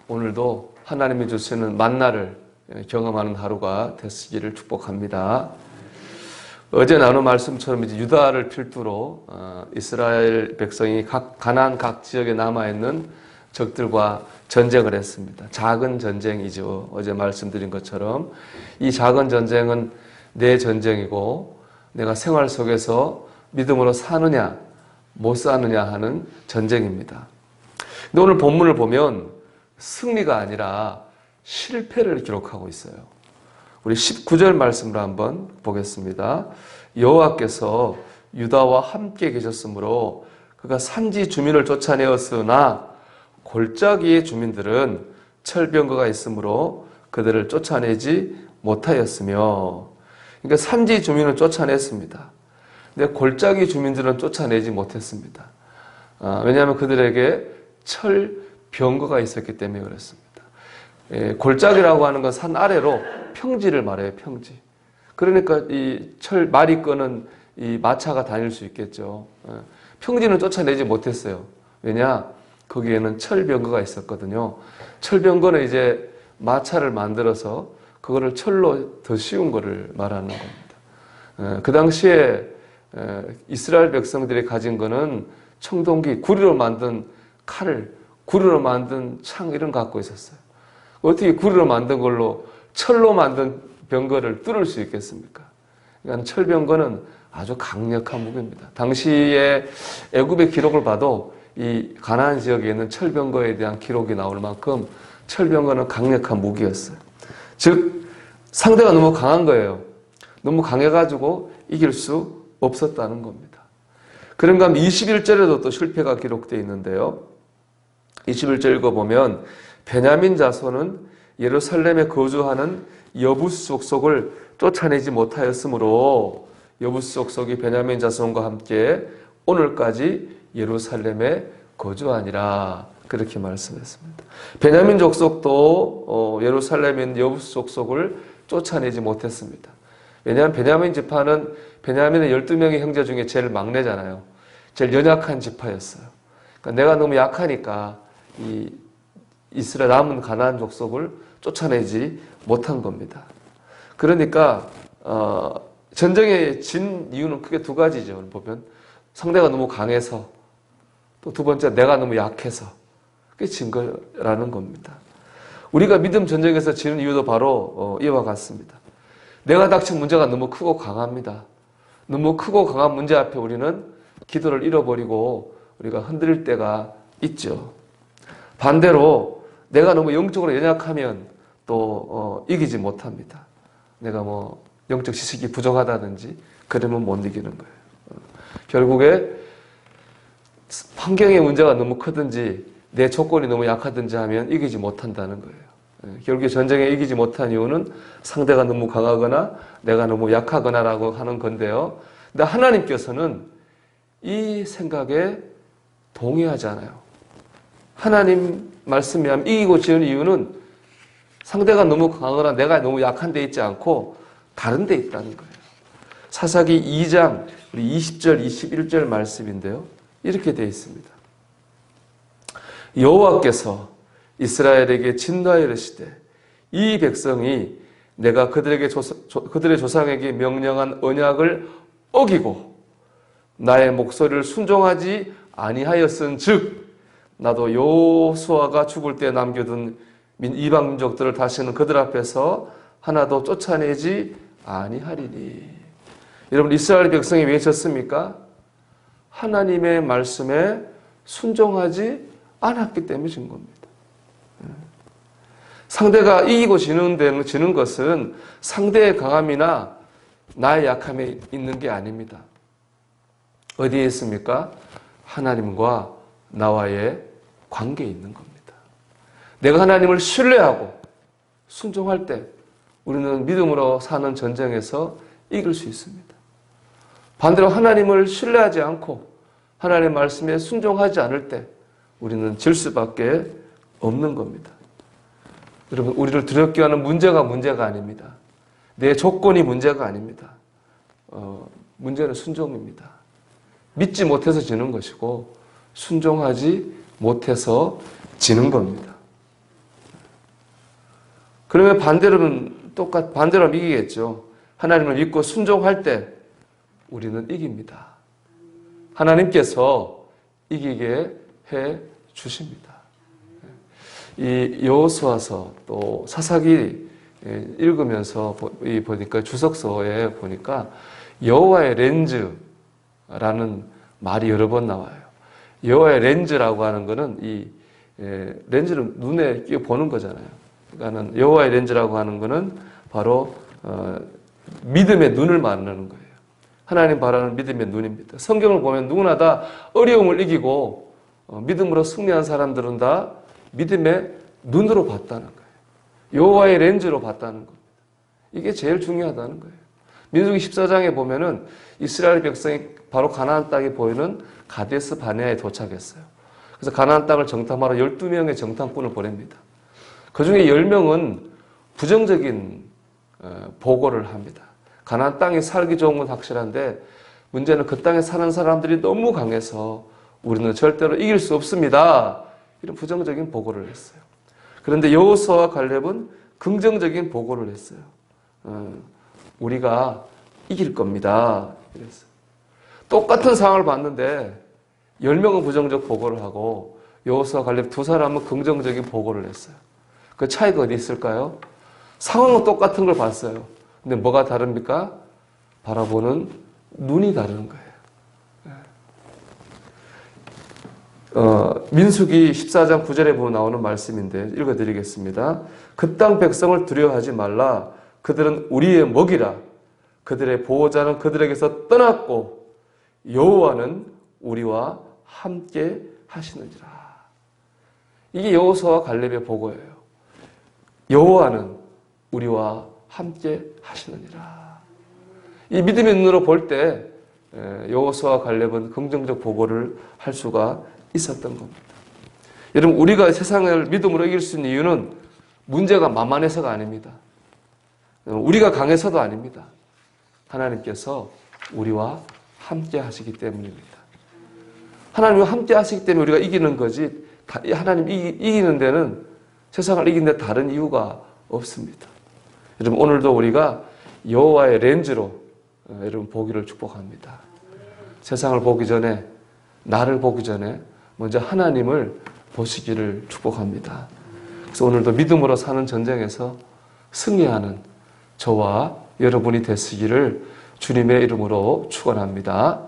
오늘도 하나님이 주시는 만나를 경험하는 하루가 되시기를 축복합니다. 어제 나눈 말씀처럼 이제 유다를 필두로 이스라엘 백성이 가나안 각 지역에 남아있는 적들과 전쟁을 했습니다. 작은 전쟁이죠. 어제 말씀드린 것처럼 이 작은 전쟁은 내 전쟁이고 내가 생활 속에서 믿음으로 사느냐 못 사느냐 하는 전쟁입니다. 근데 오늘 본문을 보면 승리가 아니라 실패를 기록하고 있어요. 우리 19절 말씀을 한번 보겠습니다. 여호와께서 유다와 함께 계셨으므로 그가 산지 주민을 쫓아내었으나 골짜기의 주민들은 철병거가 있으므로 그들을 쫓아내지 못하였으며, 그러니까 산지 주민을 쫓아냈습니다. 근데 골짜기 주민들은 쫓아내지 못했습니다. 왜냐하면 그들에게 철병거가 있었기 때문에 그렇습니다. 골짜기라고 하는 건 산 아래로 평지를 말해요. 평지. 그러니까 이 말이 끄는 이 마차가 다닐 수 있겠죠. 평지는 쫓아내지 못했어요. 왜냐? 거기에는 철병거가 있었거든요. 철병거는 이제 마차를 만들어서 그거를 철로 더 씌운 거를 말하는 겁니다. 그 당시에 이스라엘 백성들이 가진 거는 청동기, 구리로 만든 칼을, 구리로 만든 창 이런 거 갖고 있었어요. 어떻게 구리로 만든 걸로 철로 만든 병거를 뚫을 수 있겠습니까? 그러니까 철병거는 아주 강력한 무기입니다. 당시에 애굽의 기록을 봐도 이 가나안 지역에 있는 철병거에 대한 기록이 나올 만큼 철병거는 강력한 무기였어요. 즉 상대가 너무 강한 거예요. 너무 강해가지고 이길 수 없었다는 겁니다. 그런가 하면 21절에도 또 실패가 기록되어 있는데요. 21절 읽어보면 베냐민 자손은 예루살렘에 거주하는 여부스 족속을 쫓아내지 못하였으므로 여부스 족속이 베냐민 자손과 함께 오늘까지 예루살렘에 거주하니라, 그렇게 말씀했습니다. 베냐민 족속도 예루살렘에 있는 여부스 족속을 쫓아내지 못했습니다. 왜냐하면 베냐민 지파는 베냐민의 12명의 형제 중에 제일 막내잖아요. 제일 연약한 지파였어요. 그러니까 내가 너무 약하니까 이 이스라엘 남은 가나안 족속을 쫓아내지 못한 겁니다. 그러니까 전쟁에 진 이유는 크게 두 가지죠. 보면 상대가 너무 강해서, 또 두 번째 내가 너무 약해서 그게 진 거라는 겁니다. 우리가 믿음 전쟁에서 지는 이유도 바로 이와 같습니다. 내가 닥친 문제가 너무 크고 강합니다. 너무 크고 강한 문제 앞에 우리는 기도를 잃어버리고 우리가 흔들릴 때가 있죠. 반대로 내가 너무 영적으로 연약하면 또 이기지 못합니다. 내가 뭐 영적 지식이 부족하다든지 그러면 못 이기는 거예요. 결국에 환경의 문제가 너무 크든지 내 조건이 너무 약하든지 하면 이기지 못한다는 거예요. 결국에 전쟁에 이기지 못한 이유는 상대가 너무 강하거나 내가 너무 약하거나라고 하는 건데요. 근데 하나님께서는 이 생각에 동의하지 않아요. 하나님 말씀에 하면 이기고 지는 이유는 상대가 너무 강하거나 내가 너무 약한 데 있지 않고 다른 데 있다는 거예요. 사사기 2장 20절, 21절 말씀인데요. 이렇게 되어 있습니다. 여호와께서 이스라엘에게 진노하여 이르시되 이 백성이 내가 그들의 조상에게 명령한 언약을 어기고 나의 목소리를 순종하지 아니하였은즉 나도 여호수아가 죽을 때 남겨둔 이방 민족들을 다시는 그들 앞에서 하나도 쫓아내지 아니하리니. 여러분, 이스라엘 백성이 왜 졌습니까? 하나님의 말씀에 순종하지 않았기 때문에 진 겁니다. 상대가 이기고 지는 것은 상대의 강함이나 나의 약함에 있는 게 아닙니다. 어디에 있습니까? 하나님과 나와의 관계에 있는 겁니다. 내가 하나님을 신뢰하고 순종할 때 우리는 믿음으로 사는 전쟁에서 이길 수 있습니다. 반대로 하나님을 신뢰하지 않고 하나님의 말씀에 순종하지 않을 때 우리는 질 수밖에 없는 겁니다. 여러분, 우리를 두렵게 하는 문제가 아닙니다. 내 조건이 문제가 아닙니다. 문제는 순종입니다. 믿지 못해서 지는 것이고 순종하지 못해서 지는 겁니다. 그러면 반대로 하면 이기겠죠. 하나님을 믿고 순종할 때 우리는 이깁니다. 하나님께서 이기게 해 주십니다. 이 여호수아서 또 사사기 읽으면서 보니까 주석서에 보니까 여호와의 렌즈라는 말이 여러 번 나와요. 여호와의 렌즈라고 하는 것은 이 렌즈는 눈에 끼워 보는 거잖아요. 그러니까는 여호와의 렌즈라고 하는 것은 바로 믿음의 눈을 말하는 거예요. 하나님 바라는 믿음의 눈입니다. 성경을 보면 누구나 다 어려움을 이기고 믿음으로 승리한 사람들은 다 믿음의 눈으로 봤다는 거예요. 여호와의 렌즈로 봤다는 겁니다. 이게 제일 중요하다는 거예요. 민수기 14장에 보면은 이스라엘 백성이 바로 가나안 땅에 보이는 가데스 바네아에 도착했어요. 그래서 가나안 땅을 정탐하러 12명의 정탐꾼을 보냅니다. 그 중에 10명은 부정적인 보고를 합니다. 가나안 땅에 살기 좋은 건 확실한데 문제는 그 땅에 사는 사람들이 너무 강해서 우리는 절대로 이길 수 없습니다. 이런 부정적인 보고를 했어요. 그런데 여호수아와 갈렙은 긍정적인 보고를 했어요. 우리가 이길 겁니다. 이랬어요. 똑같은 상황을 봤는데 10명은 부정적 보고를 하고 여호수아 갈렙 두 사람은 긍정적인 보고를 했어요. 그 차이가 어디 있을까요? 상황은 똑같은 걸 봤어요. 근데 뭐가 다릅니까? 바라보는 눈이 다른 거예요. 민수기 14장 9절에 보면 나오는 말씀인데 읽어드리겠습니다. 그 땅 백성을 두려워하지 말라. 그들은 우리의 먹이라. 그들의 보호자는 그들에게서 떠났고 여호와는 우리와 함께 하시느니라. 이게 여호수아와 갈렙의 보고예요. 여호와는 우리와 함께 하시느니라. 이 믿음의 눈으로 볼 때 여호수아와 갈렙은 긍정적 보고를 할 수가 있었던 겁니다. 여러분, 우리가 세상을 믿음으로 이길 수 있는 이유는 문제가 만만해서가 아닙니다. 우리가 강해서도 아닙니다. 하나님께서 우리와 함께 하시기 때문입니다. 하나님과 함께 하시기 때문에 우리가 이기는 거지, 하나님 이기는 데는, 세상을 이기는 데 다른 이유가 없습니다. 여러분, 오늘도 우리가 여호와의 렌즈로 여러분 보기를 축복합니다. 세상을 보기 전에, 나를 보기 전에 먼저 하나님을 보시기를 축복합니다. 그래서 오늘도 믿음으로 사는 전쟁에서 승리하는 저와 여러분이 되시기를 주님의 이름으로 축원합니다.